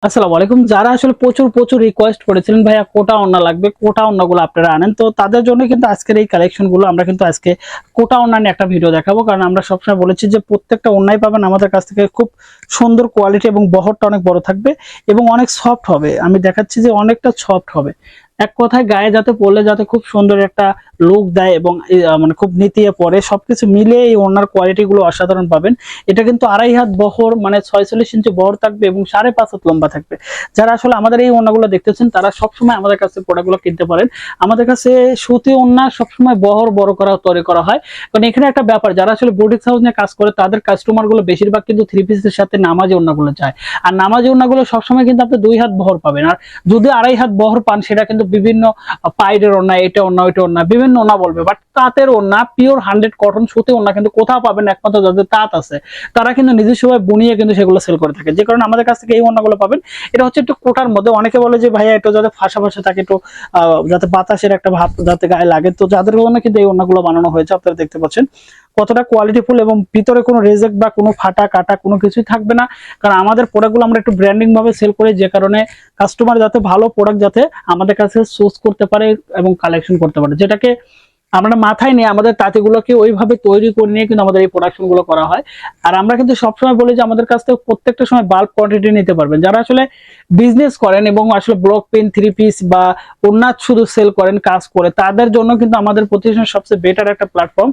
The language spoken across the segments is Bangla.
আসসালামু আলাইকুম। যারা আসলে প্রচুর প্রচুর রিকোয়েস্ট করেছিলেন ভাইয়া কোটা ওড়না লাগবে, কোটা ওড়নাগুলো আপনারা আনেন, তো তাদের জন্য কিন্তু আজকের এই কালেকশন গুলো আমরা কিন্তু আজকে কোটা ওড়না নিয়ে একটা ভিডিও দেখাবো। কারণ আমরা সবসময় বলেছি যে প্রত্যেকটা ওড়নাই পাবেন আমাদের কাছ থেকে খুব সুন্দর কোয়ালিটি এবং বহরটা অনেক বড় থাকবে এবং অনেক সফট হবে। আমি দেখাচ্ছি যে অনেকটা সফট হবে, এক কথায় গায়ে যাতে পরলে যাতে খুব সুন্দর একটা লুক দেয় এবং মানে খুব নিতিয়ে পড়ে, সবকিছু মিলে এই ওড়নার কোয়ালিটি গুলো অসাধারণ পাবেন। এটা কিন্তু 2.5 হাত বহর, মানে 46 ইঞ্চি বহর থাকবে এবং 5.5 হাত লম্বা থাকবে। যারা আসলে আমাদের এই ওড়নাগুলো দেখতেছেন তারা সবসময় আমাদের কাছে প্রোডাক্টগুলো কিনতে পারেন। আমাদের কাছে সুতি ওড়না সবসময় বহর বড় করা তৈরি করা হয়। কারণ এখানে একটা ব্যাপার, যারা আসলে বুটিক হাউস নিয়ে কাজ করে তাদের কাস্টমার গুলো বেশিরভাগ কিন্তু থ্রি পিসের সাথে নামাজি ওড়নাগুলো চায়। আর নামাজি ওড়নাগুলো সবসময় কিন্তু আপনি 2 হাত বহর পাবেন। আর যদি 2.5 হাত বহর পান সেটা কিন্তু বিভিন্ন পাইডের ওড়না, এটা ওড়না ওইটা ওড়না বিভিন্ন ওড়না বলবে, বাট তাঁতের ওড়না পিওর 100 কটন সুতি ওড়না কিন্তু কোথাও পাবেন একমাত্র যাদের তাঁত আছে, তারা কিন্তু নিজস্বভাবে বুনিয়ে কিন্তু সেগুলো সেল করে থাকে। যে কারণে আমাদের কাছ থেকে এই ওড়নাগুলো পাবেন। এটা হচ্ছে একটু কোটার মধ্যে, অনেকে বলে যে ভাইয়া একটু যাতে ফাঁসা ফাঁসা থাকে, একটু যাতে বাতাসের একটা ভাব যাতে গায়ে লাগে, তো যাদের জন্য কিন্তু এই ওড়নাগুলো বানানো হয়েছে। আপনারা দেখতে পাচ্ছেন কতটা কোয়ালিটিফুল এবং ভিতরে কোনো রেজেক্ট বা কোনো ফাটা কাটা কোনো কিছুই থাকবে না। কারণ আমাদের প্রোডাক্টগুলো আমরা একটু ব্র্যান্ডিং ভাবে সেল করি, যে কারণে কাস্টমার যাতে ভালো প্রোডাক্ট যাতে আমাদের কাছে চুজ করতে পারে এবং কালেকশন করতে পারে, যেটাকে আমরা মাথায় নিয়ে আমাদের তাঁতিগুলোকে ওইভাবে তৈরি করে নিয়ে কিন্তু আমাদের এই প্রোডাকশন গুলো করা হয়। আর আমরা কিন্তু সবসময় বলি যে আমাদের কাছ থেকে প্রত্যেকটা সময় বাল্ক কোয়ান্টিটি নিতে পারবেন। যারা আসলে বিজনেস করেন এবং আসলে ব্লক পেন থ্রি পিস বা ওড়না শুধু সেল করেন কাজ করে, তাদের জন্য কিন্তু আমাদের প্রতিষ্ঠান সবচেয়ে বেটার একটা প্ল্যাটফর্ম।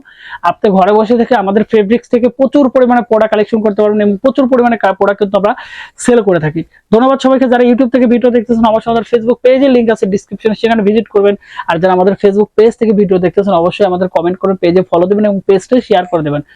আপনি ঘরে বসে থেকে আমাদের ফেব্রিক্স থেকে প্রচুর পরিমাণে প্রোডাক্ট কালেকশন করতে পারবেন এবং প্রচুর পরিমাণে প্রোডাক্ট কিন্তু আমরা সেল করে থাকি। ধন্যবাদ সবাইকে। যারা ইউটিউব থেকে ভিডিও দেখতেছেন অবশ্যই আমাদের ফেসবুক পেজের লিংক আছে ডিসক্রিপশনে, সেখানে ভিজিট করবেন। আর যারা আমাদের ফেসবুক পেজ থেকে ভিডিও দেখতেছেন অবশ্যই আমাদের কমেন্ট করে পেজে ফলো দেবেন এবং পেজটা শেয়ার করে দেবেন।